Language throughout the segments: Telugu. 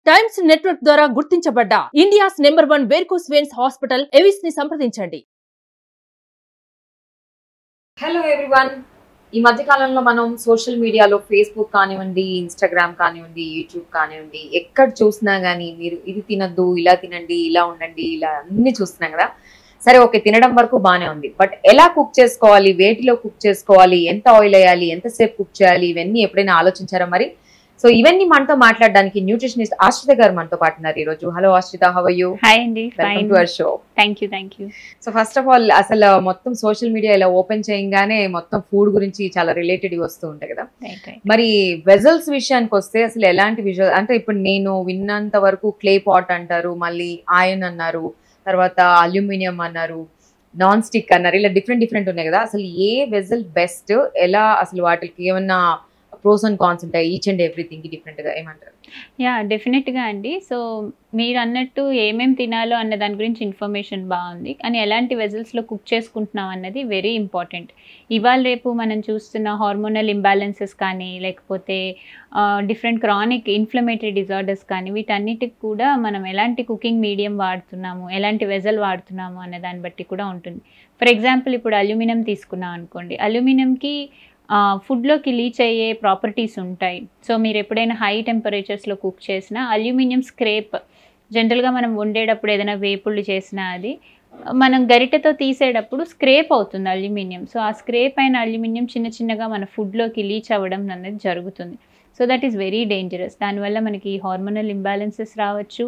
టైమ్స్ నెట్వర్క్ ద్వారా గుర్తించబడ్డ India's number 1 varicose veins hospital Avis ని సంప్రదించండి. హలో ఎవ్రీవన్, ఈ మధ్య కాలంలో మనం సోషల్ మీడియాలో ఫేస్బుక్ కానివ్వండి, ఇన్స్టాగ్రామ్ కానివ్వండి, యూట్యూబ్ కానివ్వండి, ఎక్కడ చూసినా కానీ మీరు ఇది తినద్దు, ఇలా తినండి, ఇలా ఉండండి, ఇలా అన్ని చూస్తున్నాం కదా. సరే, ఓకే, తినడం వరకు బాగానే ఉంది. బట్ ఎలా కుక్ చేసుకోవాలి, వేటిలో కుక్ చేసుకోవాలి, ఎంత ఆయిల్ వేయాలి, ఎంతసేపు కుక్ చేయాలి, ఇవన్నీ ఎప్పుడైనా ఆలోచించారా మరి? సో ఇవన్నీ మనతో మాట్లాడడానికి న్యూట్రిషనిస్ట్ ఆశ్రిత గారు మనతో పాటు ఉన్నారు ఈ రోజు. హలో ఆశ్రిత, హౌ ఆర్ యు? హాయ్ అండి, welcome to our show. Thank you. So first of all, అసలు మొత్తం సోషల్ మీడియా ఇలా ఓపెన్ చేయగానే మొత్తం ఫుడ్ గురించి చాలా రిలేటెడ్ వస్తూ ఉంటాయి కదా. మరి వెజల్స్ విషయానికి వస్తే అసలు ఎలాంటి విజువల్ అంటే, ఇప్పుడు నేను విన్నంత వరకు క్లే పాట్ అంటారు, మళ్ళీ ఐరన్ అన్నారు, తర్వాత అల్యూమినియం అన్నారు, నాన్ స్టిక్ అన్నారు, ఇలా డిఫరెంట్ ఉన్నాయి కదా. అసలు ఏ వెజల్ బెస్ట్, ఎలా, అసలు వాటికి ఏమన్నా ప్రోస్ అండ్ కాన్స్ ఉంటాయి, ఈచ్ అండ్ ఎవ్రీథింగ్ డిఫరెంట్ గా, ఏమంటారు? యా, డెఫినెట్గా అండి. సో మీరు అన్నట్టు ఏమేమి తినాలో అన్న దాని గురించి ఇన్ఫర్మేషన్ బాగుంది, కానీ ఎలాంటి వెజల్స్లో కుక్ చేసుకుంటున్నాం అన్నది వెరీ ఇంపార్టెంట్. ఇవాళ రేపు మనం చూస్తున్న హార్మోనల్ ఇంబ్యాలెన్సెస్ కానీ, లేకపోతే డిఫరెంట్ క్రానిక్ ఇన్ఫ్లమేటరీ డిజార్డర్స్ కానీ, వీటన్నిటికి కూడా మనం ఎలాంటి కుకింగ్ మీడియం వాడుతున్నాము, ఎలాంటి వెజల్ వాడుతున్నాము అన్న దాన్ని బట్టి కూడా ఉంటుంది. ఫర్ ఎగ్జాంపుల్, ఇప్పుడు అల్యూమినియం తీసుకున్నాం అనుకోండి, అల్యూమినియంకి ఫుడ్లోకి లీచ్ అయ్యే ప్రాపర్టీస్ ఉంటాయి. సో మీరు ఎప్పుడైనా హై టెంపరేచర్స్లో కుక్ చేసినా అల్యూమినియం స్క్రేప్, జనరల్గా మనం వండేటప్పుడు ఏదైనా వేపుళ్ళు చేసినా అది మనం గరిటెతో తీసేటప్పుడు స్క్రేప్ అవుతుంది అల్యూమినియం. సో ఆ స్క్రేప్ అయిన అల్యూమినియం చిన్నగా మన ఫుడ్లోకి లీచ్ అవ్వడం అనేది జరుగుతుంది. So that is very dangerous. దానివల్ల మనకి హార్మోనల్ ఇంబ్యాలెన్సెస్ రావచ్చు,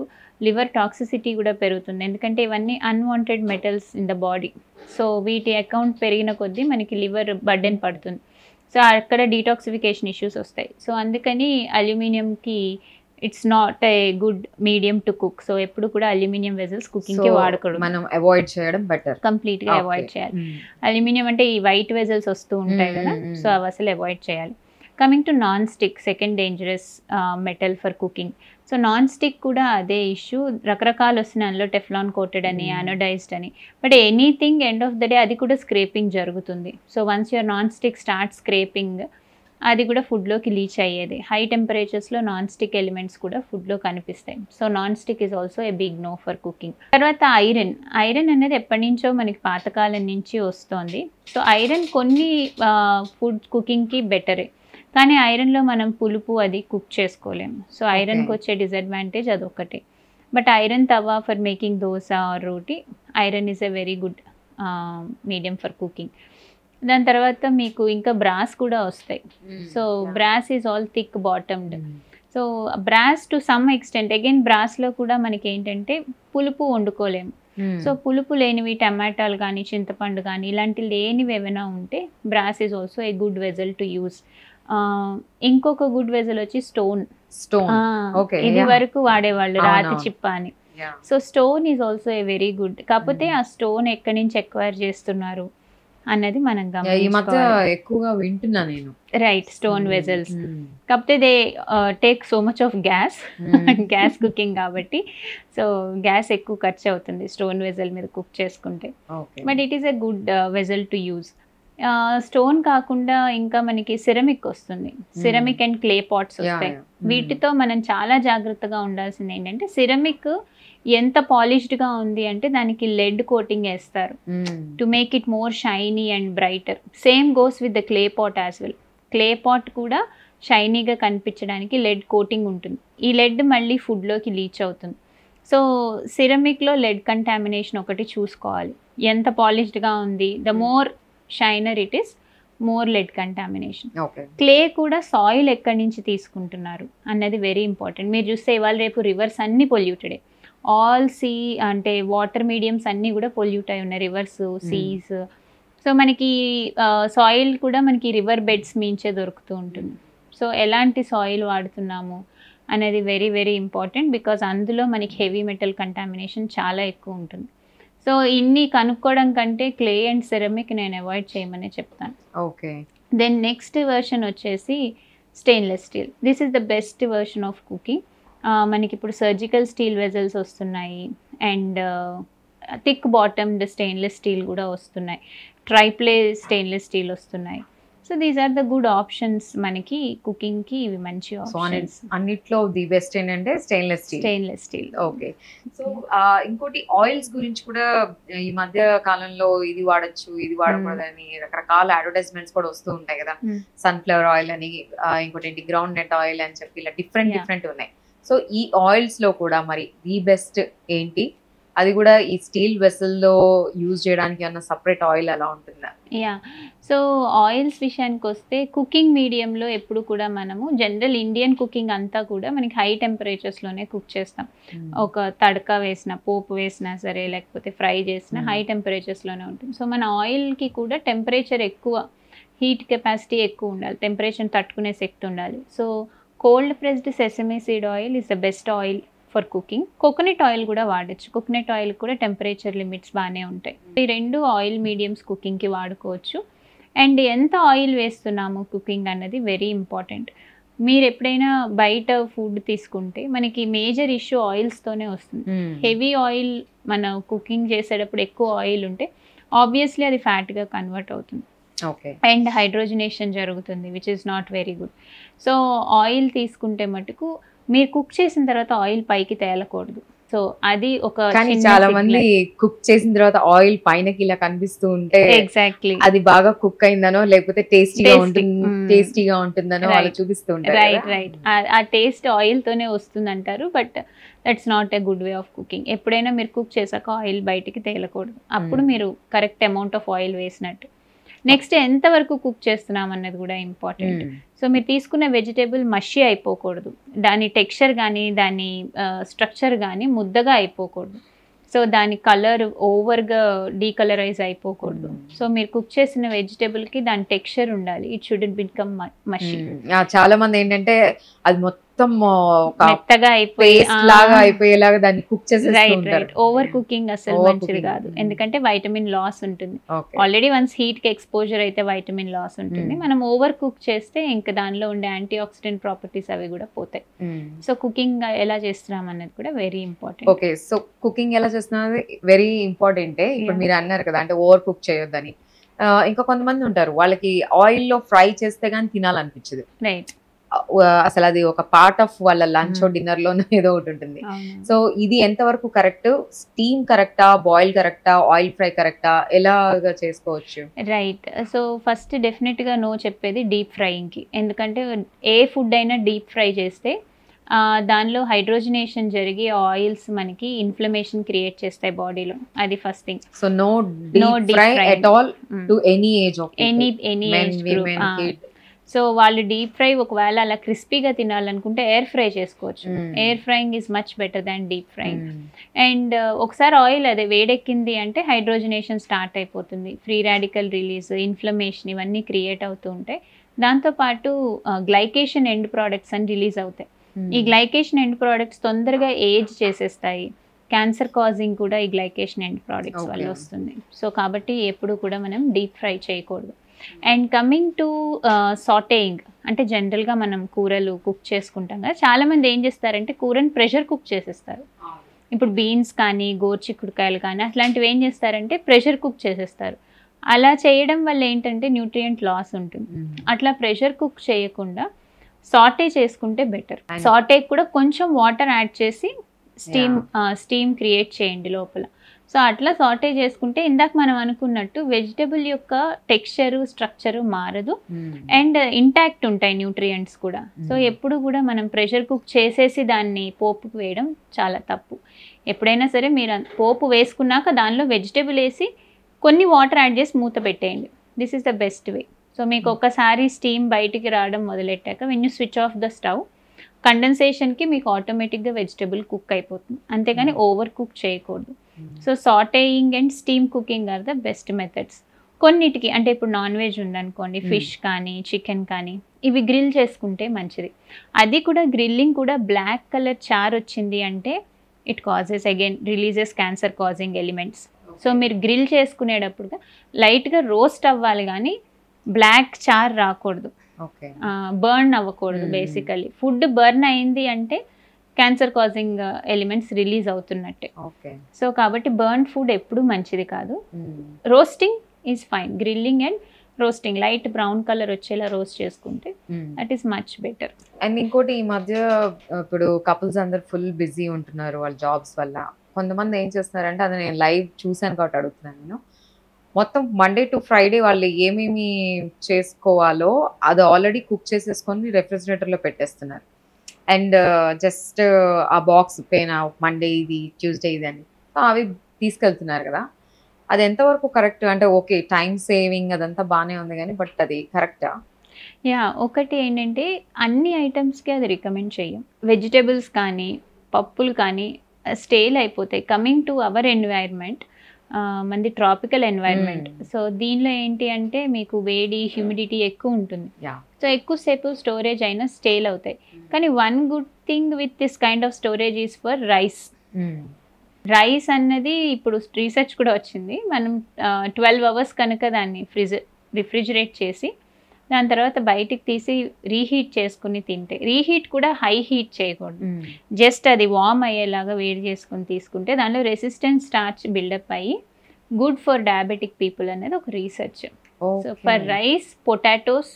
లివర్ టాక్సిసిటీ కూడా పెరుగుతుంది, ఎందుకంటే ఇవన్నీ unwanted metals in the body. So వీటి అకౌంట్ పెరిగిన కొద్దీ మనకి లివర్ బర్డెన్ పడుతుంది. సో అక్కడ డీటాక్సిఫికేషన్ ఇష్యూస్ వస్తాయి. సో అందుకని అల్యూమినియంకి it's not a good medium to cook. So ఎప్పుడు కూడా అల్యూమినియం వెజల్స్ కుకింగ్కి వాడకూడదు, మనం అవాయిడ్ చేయడం బెటర్, కంప్లీట్గా అవాయిడ్ చేయాలి. అల్యూమినియం అంటే ఈ వైట్ వెజల్స్ వస్తూ ఉంటాయి కదా, సో అవి అసలు అవాయిడ్ చేయాలి. Coming to non stick, second dangerous metal for cooking. So non stick కూడా అదే ఇష్యూ, రకరకాలు వస్తున్నాయి అందులో, టెఫ్లాన్ కోటెడ్ అని, యానోడైజ్డ్ అని. But anything end of the day అది కూడా స్క్రేపింగ్ జరుగుతుంది. So once your non stick start scraping, అది కూడా ఫుడ్లోకి లీచ్ అయ్యేది. హై టెంపరేచర్స్లో నాన్ స్టిక్ ఎలిమెంట్స్ కూడా ఫుడ్లో కనిపిస్తాయి. So non stick is also a big no for cooking. తర్వాత ఐరన్ అనేది ఎప్పటి నుంచో మనకి పాతకాలం నుంచి వస్తుంది. సో ఐరన్ కొన్ని ఫుడ్ కుకింగ్కి బెటరే, కానీ ఐరన్లో మనం పులుపు అది కుక్ చేసుకోలేము. సో ఐరన్కి వచ్చే డిసడ్వాంటేజ్ అదొకటే. But iron tawa for making dosa or roti, iron is a very good medium for cooking. దాని తర్వాత మీకు ఇంకా బ్రాస్ కూడా వస్తాయి. So brass is all thick bottomed. So brass to some extent, again బ్రాస్లో కూడా మనకి ఏంటంటే పులుపు వండుకోలేము. సో పులుపు లేనివి టమాటాలు కానీ, చింతపండు కానీ, ఇలాంటి లేనివి ఏమైనా ఉంటే brass is also a good vessel to use. ఇంకొక గుడ్ వెజల్ వచ్చి స్టోన్. ఇది వరకు వాడేవాళ్ళు రాతి చిప్ప అని. So stone is also a very good. కాకపోతే ఆ స్టోన్ ఎక్కడి నుంచి ఎక్వైర్ చేస్తున్నారు అన్నది మనం ఎక్కువగా వింటున్నా నేను. Right, stone vessels. కాకపోతే they take so much of gas cooking కాబట్టి, సో గ్యాస్ ఎక్కువ ఖర్చు అవుతుంది స్టోన్ వెజల్ మీద కుక్ చేసుకుంటే. But it is a good vessel to use. Stone కాకుండా ఇంకా మనకి సిరమిక్ వస్తుంది, సిరమిక్ అండ్ క్లే పాట్స్ వస్తాయి. వీటితో మనం చాలా జాగ్రత్తగా ఉండాల్సింది ఏంటంటే, సిరమిక్ ఎంత పాలిష్డ్గా ఉంది అంటే దానికి లెడ్ కోటింగ్ వేస్తారు to make it more shiny and brighter. Same goes with the clay pot as well. Clay pot కూడా షైనీగా కనిపించడానికి లెడ్ కోటింగ్ ఉంటుంది. ఈ లెడ్ మళ్ళీ ఫుడ్లోకి లీచ్ అవుతుంది. సో సిరమిక్లో లెడ్ కంటామినేషన్ ఒకటి చూసుకోవాలి. ఎంత పాలిష్డ్గా ఉంది, the more shiner it is, more lead contamination. Clay కూడా సాయిల్ ఎక్కడి నుంచి తీసుకుంటున్నారు అన్నది వెరీ ఇంపార్టెంట్. మీరు చూస్తే ఇవాళ రేపు రివర్స్ అన్నీ పొల్యూటెడే, ఆల్ సీ అంటే వాటర్ మీడియంస్ అన్నీ కూడా పొల్యూట్ అయి ఉన్నాయి, రివర్స్, సీస్. సో మనకి సాయిల్ కూడా మనకి రివర్ బెడ్స్ మించే దొరుకుతూ ఉంటుంది. సో ఎలాంటి సాయిల్ వాడుతున్నాము అనేది వెరీ వెరీ ఇంపార్టెంట్, బికాజ్ అందులో మనకి హెవీ మెటల్ కంటామినేషన్ చాలా ఎక్కువ ఉంటుంది. సో ఇన్ని కనుక్కోవడం కంటే క్లే అండ్ సెరమిక్ నేను అవాయిడ్ చేయమని చెప్తాను. ఓకే. దెన్ నెక్స్ట్ వర్షన్ వచ్చేసి stainless steel. This is the best version of cooking. మనకి ఇప్పుడు సర్జికల్ స్టీల్ వెజల్స్ వస్తున్నాయి, and thick bottomed stainless steel కూడా వస్తున్నాయి, ట్రైప్లే స్టెయిన్లెస్ స్టీల్ వస్తున్నాయి. So these are the good options మనకి కుకింగ్ కి ఇవి మంచి ఆప్షన్స్. అన్నిట్లో ది బెస్ట్ ఏంటంటే స్టెయిన్లెస్ స్టీల్. ఓకే. సో ఇంకోటి ఆయిల్స్ గురించి కూడా ఈ మధ్య కాలంలో ఇది వాడచ్చు ఇది వాడకూడదని రకరకాల అడ్వర్టైజ్మెంట్స్ కూడా వస్తూ ఉంటాయి కదా. సన్ఫ్లవర్ ఆయిల్ అని, ఇంకోటి ఏంటి గ్రౌండ్ నట్ ఆయిల్ అని చెప్పి ఇలా డిఫరెంట్ ఉన్నాయి. సో ఈ ఆయిల్స్ లో కూడా మరి ది బెస్ట్ ఏంటి? అది కూడా ఈ స్టీల్ వెసల్ లో యూజ్ చేయడానికి అన్న సపరేట్ ఆయిల్ ఎలా ఉంటుందా? యా, సో ఆయిల్స్ విషయానికి వస్తే కుకింగ్ మీడియంలో ఎప్పుడు కూడా మనము జనరల్ ఇండియన్ కుకింగ్ అంతా కూడా మనకి హై టెంపరేచర్స్లోనే కుక్ చేస్తాం. ఒక తడక వేసిన, పోపు వేసినా సరే, లేకపోతే ఫ్రై చేసినా హై టెంపరేచర్స్లోనే ఉంటుంది. సో మన ఆయిల్కి కూడా టెంపరేచర్ ఎక్కువ, హీట్ కెపాసిటీ ఎక్కువ ఉండాలి, టెంపరేచర్ తట్టుకునే శక్తి ఉండాలి. So cold pressed sesame seed oil is the best oil for cooking. Coconut oil కూడా వాడచ్చు. కోకోనట్ ఆయిల్ కూడా టెంపరేచర్ లిమిట్స్ బాగానే ఉంటాయి. ఈ రెండు ఆయిల్ మీడియంస్ కుకింగ్కి వాడుకోవచ్చు. అండ్ ఎంత ఆయిల్ వేస్తున్నాము కుకింగ్ అన్నది వెరీ ఇంపార్టెంట్. మీరు ఎప్పుడైనా బయట ఫుడ్ తీసుకుంటే మనకి మేజర్ ఇష్యూ ఆయిల్స్తోనే వస్తుంది. హెవీ ఆయిల్ మన కుకింగ్ చేసేటప్పుడు ఎక్కువ ఆయిల్ ఉంటే ఆబ్వియస్లీ అది ఫ్యాట్గా కన్వర్ట్ అవుతుంది. అండ్ హైడ్రోజనేషన్ జరుగుతుంది, which is not very good. So oil తీసుకుంటే మటుకు మీరు కుక్ చేసిన తర్వాత ఆయిల్ పైకి తేలకూడదు. సో అది ఒక చాలా మంది కుక్ చేసిన తర్వాత ఆయిల్ పైనకి ఇలా కనిపిస్తూ ఉంటే ఎగ్జాక్ట్లీ అది బాగా కుక్ అయిందనో లేకపోతే టేస్టీగా ఉంటుందనో వాళ్ళు చూపిస్తూ ఉంటారు. రైట్. ఆ టేస్ట్ ఆయిల్ తోనే వస్తుంది అంటారు, but that's not a good way of cooking. ఎప్పుడైనా మీరు కుక్ చేశాక ఆయిల్ బయటికి తేలకూడదు. అప్పుడు మీరు కరెక్ట్ అమౌంట్ ఆఫ్ ఆయిల్ వేసినట్టు. నెక్స్ట్ ఎంతవరకు కుక్ చేస్తున్నాం అన్నది కూడా ఇంపార్టెంట్. సో మీరు తీసుకున్న వెజిటేబుల్ మషి అయిపోకూడదు, దాని టెక్స్చర్ కానీ దాని స్ట్రక్చర్ కానీ ముద్దగా అయిపోకూడదు. సో దాని కలర్ ఓవర్గా డీకలరైజ్ అయిపోకూడదు. సో మీరు కుక్ చేసిన వెజిటేబుల్కి దాని టెక్స్చర్ ఉండాలి. It should become mushy. చాలా మంది ఏంటంటే అది మొత్తం మెత్తగా అయిపోయేలాగా దాన్ని కుక్ చేసేస్తారు. ఓవర్ కుకింగ్ అసలు మంచిది కాదు, ఎందుకంటే వైటమిన్ లాస్ ఉంటుంది. ఆల్రెడీ వన్స్ హీట్ కి ఎక్స్పోజర్ అయితే వైటమిన్ లాస్ ఉంటుంది. మనం ఓవర్ కుక్ చేస్తే ఇంకా దానిలో ఉండే యాంటీ ఆక్సిడెంట్ ప్రాపర్టీస్ అవి కూడా పోతాయి. సో కుకింగ్ ఎలా చేస్తున్నాం అన్నది కూడా very important. Okay, so cooking ఎలా చేస్తున్నది వెరీ ఇంపార్టెంటే. ఇప్పుడు మీరు అన్నారు కదా, అంటే ఓవర్ కుక్ చేయొద్దని. ఇంకా కొంతమంది ఉంటారు, వాళ్ళకి ఆయిల్ లో ఫ్రై చేస్తే గానీ తినాలనిపించదు. రైట్. అసలు అది ఒక పార్ట్ ఆఫ్ వాళ్ళ లంచ్ డిన్నర్ లోనే ఏదో ఒకటి ఉంటుంది. సో ఇది ఎంతవరకు కరెక్ట్? స్టీమ్ కరెక్టా, బాయిల్ కరెక్టా, ఆయిల్ ఫ్రై కరెక్టా, ఎలాగా చేసుకోవచ్చు? రైట్. సో ఫస్ట్ డెఫినెట్ గా నో చెప్పేది డీప్ ఫ్రైయింగ్ కి. ఎందుకంటే ఏ ఫుడ్ అయినా డీప్ ఫ్రై చేస్తే దానిలో హైడ్రోజనేషన్ జరిగి ఆయిల్స్ మనకి ఇన్ఫ్లమేషన్ క్రియేట్ చేస్తాయి బాడీలో. అది first thing. So no deep fry at all to any age of any age group. So వాళ్ళు డీప్ ఫ్రై ఒకవేళ అలా క్రిస్పీగా తినాలనుకుంటే ఎయిర్ ఫ్రై చేసుకోవచ్చు. Air frying is much better than deep frying. And ఒకసారి ఆయిల్ అదే వేడెక్కింది అంటే హైడ్రోజనేషన్ స్టార్ట్ అయిపోతుంది, ఫ్రీ రాడికల్ రిలీజ్, ఇన్ఫ్లమేషన్ ఇవన్నీ క్రియేట్ అవుతూ ఉంటాయి. దాంతోపాటు గ్లైకేషన్ ఎండ్ ప్రోడక్ట్స్ అని రిలీజ్ అవుతాయి. ఈ గ్లైకేషన్ ఎండ్ ప్రోడక్ట్స్ తొందరగా ఏజ్ చేసేస్తాయి. క్యాన్సర్ కాజింగ్ కూడా ఈ గ్లైకేషన్ ఎండ్ ప్రోడక్ట్స్ వల్ల వస్తుంది. సో కాబట్టి ఎప్పుడు కూడా మనం డీప్ ఫ్రై చేయకూడదు. అండ్ కమింగ్ టు సాటేయింగ్, అంటే జనరల్గా మనం కూరలు కుక్ చేసుకుంటాం కదా, చాలామంది ఏం చేస్తారంటే కూరని ప్రెషర్ కుక్ చేసేస్తారు. ఇప్పుడు బీన్స్ కానీ గోరుచిక్కుడుకాయలు కానీ అట్లాంటివి ఏం చేస్తారంటే ప్రెషర్ కుక్ చేసేస్తారు. అలా చేయడం వల్ల ఏంటంటే న్యూట్రియంట్ లాస్ ఉంటుంది. అట్లా ప్రెషర్ కుక్ చేయకుండా సాటే చేసుకుంటే బెటర్. సాటేకి కూడా కొంచెం వాటర్ యాడ్ చేసి స్టీమ్ క్రియేట్ చేయండి లోపల. సో అట్లా సాటే చేసుకుంటే ఇందాక మనం అనుకున్నట్టు వెజిటబుల్ యొక్క టెక్స్చరు స్ట్రక్చరు మారదు అండ్ ఇంటాక్ట్ ఉంటాయి న్యూట్రియంట్స్ కూడా. సో ఎప్పుడు కూడా మనం ప్రెషర్ కుక్ చేసేసి దాన్ని పోపుకు వేయడం చాలా తప్పు. ఎప్పుడైనా సరే మీరు పోపు వేసుకున్నాక దానిలో వెజిటబుల్ వేసి కొన్ని వాటర్ యాడ్ చేసి మూత పెట్టేయండి. This is the best way. So మీకు ఒకసారి స్టీమ్ బయటికి రావడం మొదలెట్టాక when you switch off the stove, కండెన్సేషన్కి మీకు ఆటోమేటిక్గా వెజిటబుల్ కుక్ అయిపోతుంది. అంతేగాని ఓవర్ కుక్ చేయకూడదు. So sauteing and steam cooking are the best methods. కొన్నిటికి అంటే ఇప్పుడు నాన్ వెజ్ ఉందనుకోండి, ఫిష్ కానీ చికెన్ కానీ, ఇవి గ్రిల్ చేసుకుంటే మంచిది. అది కూడా గ్రిల్లింగ్ కూడా బ్లాక్ కలర్ చార్ వచ్చింది అంటే it causes again releases cancer causing elements. So మీరు గ్రిల్ చేసుకునేటప్పుడు లైట్గా రోస్ట్ అవ్వాలి కానీ బ్లాక్ చార్ రాకూడదు, బర్న్ అవ్వకూడదు. బేసికలీ ఫుడ్ బర్న్ అయింది అంటే క్యాన్సర్ కాజింగ్ ఎలిమెంట్స్ రిలీజ్ అవుతున్నట్టే. సో కాబట్టి బర్న్ ఫుడ్ ఎప్పుడు మంచిది కాదు. Roasting is fine, grilling and roasting light brown colour వచ్చేలా రోస్ట్ చేసుకుంటే that is much better. And ఇంకోటి ఈ మధ్య ఇప్పుడు కపుల్స్ అందరు ఫుల్ బిజీ ఉంటున్నారు వాళ్ళ జాబ్స్ వల్ల. కొంతమంది ఏం చేస్తున్నారంటే, అది నేను లైవ్ చూసాను కాబట్టి అడుగుతున్నాను నేను, మొత్తం మండే టు ఫ్రైడే వాళ్ళు ఏమేమి చేసుకోవాలో అది ఆల్రెడీ కుక్ చేసేసుకొని రెఫ్రిజిరేటర్లో పెట్టేస్తున్నారు. అండ్ జస్ట్ ఆ బాక్స్ పైన మండే ఇది, ట్యూస్డే ఇది అని అవి తీసుకెళ్తున్నారు కదా. అది ఎంతవరకు కరెక్ట్? అంటే ఓకే టైం సేవింగ్ అదంతా బాగానే ఉంది కానీ బట్ అది కరెక్టా? యా, ఒకటి ఏంటంటే అన్ని ఐటమ్స్కి అది రికమెండ్ చేయం. వెజిటేబుల్స్ కానీ పప్పులు కానీ స్టేల్ అయిపోతాయి. కమింగ్ టు అవర్ ఎన్వైర్న్మెంట్, మనది ట్రాపికల్ ఎన్వైర్న్మెంట్. సో దీనిలో ఏంటి అంటే మీకు వేడి, హ్యూమిడిటీ ఎక్కువ ఉంటుంది. సో ఎక్కువసేపు స్టోరేజ్ అయినా స్టేల్ అవుతాయి. కానీ one good thing with this kind of storage is for rice. Rice అన్నది ఇప్పుడు రీసెర్చ్ కూడా వచ్చింది. మనం 12 hours కనుక దాన్ని రిఫ్రిజిరేట్ చేసి దాని తర్వాత బయటికి తీసి రీహీట్ చేసుకుని తింటే, రీహీట్ కూడా హై హీట్ చేయకూడదు, జస్ట్ అది వార్మ్ అయ్యేలాగా వేడి చేసుకుని తీసుకుంటే దానిలో రెసిస్టెన్స్ స్టార్చ్ బిల్డప్ అయ్యి గుడ్ ఫర్ డయాబెటిక్ పీపుల్ అనేది ఒక research. So for rice, potatoes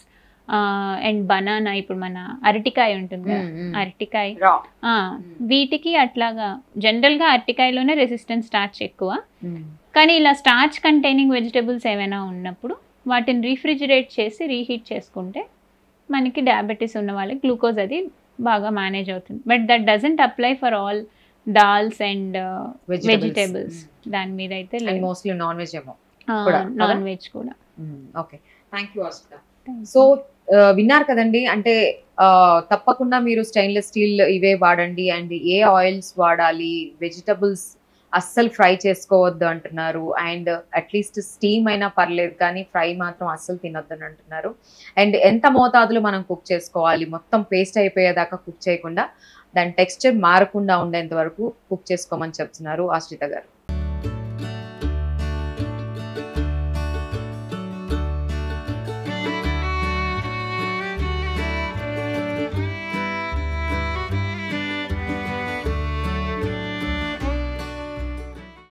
and banana, ఇప్పుడు మన అరటికాయ ఉంటుంది కదా, అరటికాయ, వీటికి అట్లాగా జనరల్గా అరటికాయలోనే రెసిస్టెన్స్ స్టార్చ్ ఎక్కువ. కానీ ఇలా స్టార్చ్ కంటైనింగ్ వెజిటేబుల్స్ ఏమైనా ఉన్నప్పుడు వాటిని రీఫ్రిజిరేట్ చేసి రీహీట్ చేసుకుంటే మనకి డయాబెటీస్ ఉన్న వాళ్ళకి గ్లూకోజ్ అది బాగా మేనేజ్ అవుతుంది. But that doesn't apply for all dals and vegetables. దాని మీద అయితే మోస్ట్లీ నాన్ వెజ్ ఏమో, నాన్ వెజ్ కూడా. Okay, thank you Harshita. So విన్నారు కదండి, అంటే తప్పకుండా మీరు స్టెయిన్లెస్ స్టీల్ ఇవే వాడండి. అండ్ ఏ ఆయిల్స్ వాడాలి, వెజిటబుల్స్ అస్సలు ఫ్రై చేసుకోవద్దు అంటున్నారు. అండ్ అట్లీస్ట్ స్టీమ్ అయినా పర్లేదు కానీ ఫ్రై మాత్రం అస్సలు తినొద్దని అంటున్నారు. అండ్ ఎంత మోతాదులో మనం కుక్ చేసుకోవాలి, మొత్తం పేస్ట్ అయిపోయేదాకా కుక్ చేయకుండా దాని టెక్స్చర్ మారకుండా ఉండేంత వరకు కుక్ చేసుకోమని చెప్తున్నారు హర్షిత గారు.